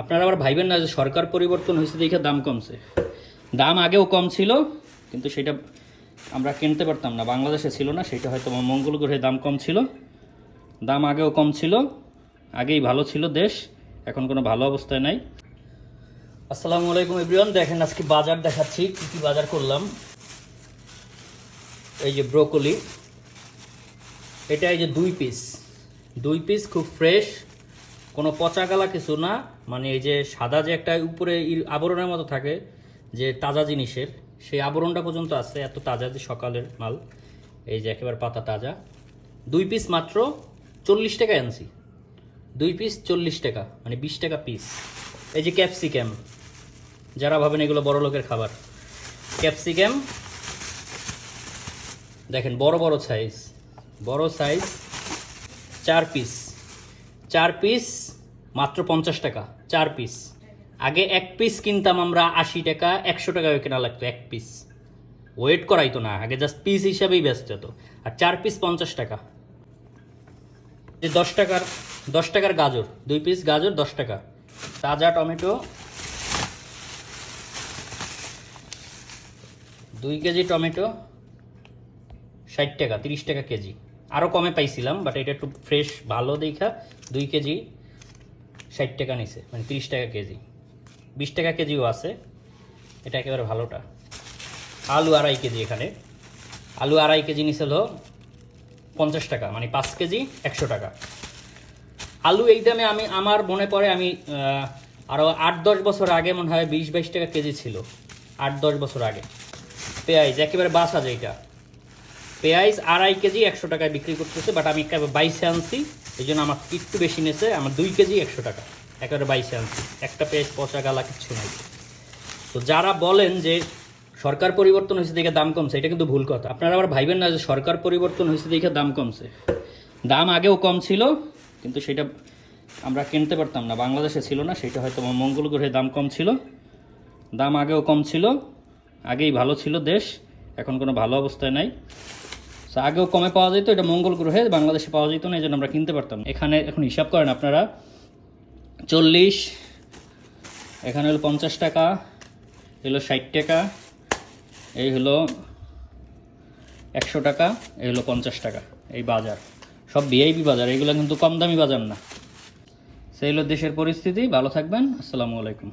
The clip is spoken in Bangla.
আপনারা আবার ভাইবেন না যে সরকার পরিবর্তন হয়েছে দেখে দাম কমছে। দাম আগেও কম ছিল, কিন্তু সেটা আমরা কিনতে পারতাম না, বাংলাদেশে ছিল না। সেটা হয়তো মঙ্গল গ্রহে দাম কম ছিল, দাম আগেও কম ছিল, আগেই ভালো ছিল দেশ, এখন কোনো ভালো অবস্থায় নাই। আসসালামু আলাইকুম এভরিওয়ান, দেখেন আজকে বাজার দেখাচ্ছি কী কী বাজার করলাম। এই যে ব্রোকলি, এটা এই যে দুই পিস খুব ফ্রেশ, কোনো পচা গালা কিছু না। মানে এই যে সাদা যে একটা উপরে আবরণের মতো থাকে যে তাজা জিনিসের, সেই আবরণটা পর্যন্ত আছে, এত তাজা যে সকালের মাল। এই যে একেবারে পাতা তাজা। 2 পিস মাত্র 40 টাকায় আনছি। 2 পিস 40 টাকা, মানে 20 টাকা পিস। এই যে ক্যাপসিকাম, যারা ভাবেন এগুলো বড় লোকের খাবার, ক্যাপসিকাম দেখেন বড় সাইজ 4 পিস মাত্র 50 টাকা 4 পিস। আগে 1 পিস কিনতাম আমরা 80 টাকা, 100 টাকা কেনা লাগতো 1 পিস, ওয়েট করাইতো না, আগে জাস্ট পিস হিসাবেই ব্যস্ত হতো। আর 4 পিস 50 টাকা। যে 10 টাকার গাজর, 2 পিস গাজর 10 টাকা। তাজা টমেটো 2 কেজি টমেটো 60 টাকা, 30 টাকা কেজি। আরও কমে পাইছিলাম, বাট এটা একটু ফ্রেশ ভালো দেখা 2 কেজি 60 টাকা নিছে, মানে 30 টাকা কেজি। 20 টাকা কেজিও আছে, এটা একেবারে ভালোটা। আলু 2.5 কেজি, এখানে আলু 2.5 কেজি নিছে হলো 50 টাকা, মানে 5 কেজি 100 টাকা। আলু এই দামে আমার মনে পড়ে আমি আরও 8-10 বছর আগে মনে হয় 20-22 টাকা কেজি ছিল, 8-10 বছর আগে। পেঁয়াজ একেবারে বাসা যেটা, পেঁয়াজ 2.5 কেজি 100 টাকায় বিক্রি করতেছে, বাট আমি একেবারে 22 আনছি, এই জন্য আমার একটু বেশি নিয়েছে। আমার 2 কেজি 100 টাকা, একেবারে 22 আনছি। একটা পেঁয়াজ পচা গালা কিচ্ছু নাই। তো যারা বলেন যে সরকার পরিবর্তন হয়েছে দেখে দাম কমছে, এটা কিন্তু ভুল কথা। আপনারা আবার ভাইবেন না যে সরকার পরিবর্তন হয়েছে দেখে দাম কমছে। দাম আগেও কম ছিল, কিন্তু সেটা আমরা কিনতে পারতাম না, বাংলাদেশে ছিল না। সেটা হয়তো মঙ্গল গ্রহে দাম কম ছিল, দাম আগেও কম ছিল, আগেই ভালো ছিল দেশ, এখন কোনো ভালো অবস্থায় নাই। আগেও কমে পাওয়া যেত, এটা মঙ্গল গ্রহে, বাংলাদেশে পাওয়া যেত না, এই জন্য আমরা কিনতে পারতাম। এখানে এখন হিসাব করেন আপনারা, 40, এখানে হলো 50 টাকা, এগুলো 60 টাকা, এই হলো 100 টাকা, এই হলো 50 টাকা। এই বাজার সব ভিআইপি বাজার, এগুলো কিন্তু কম দামি বাজার না। সেই হলো দেশের পরিস্থিতি। ভালো থাকবেন, আসসালামু আলাইকুম।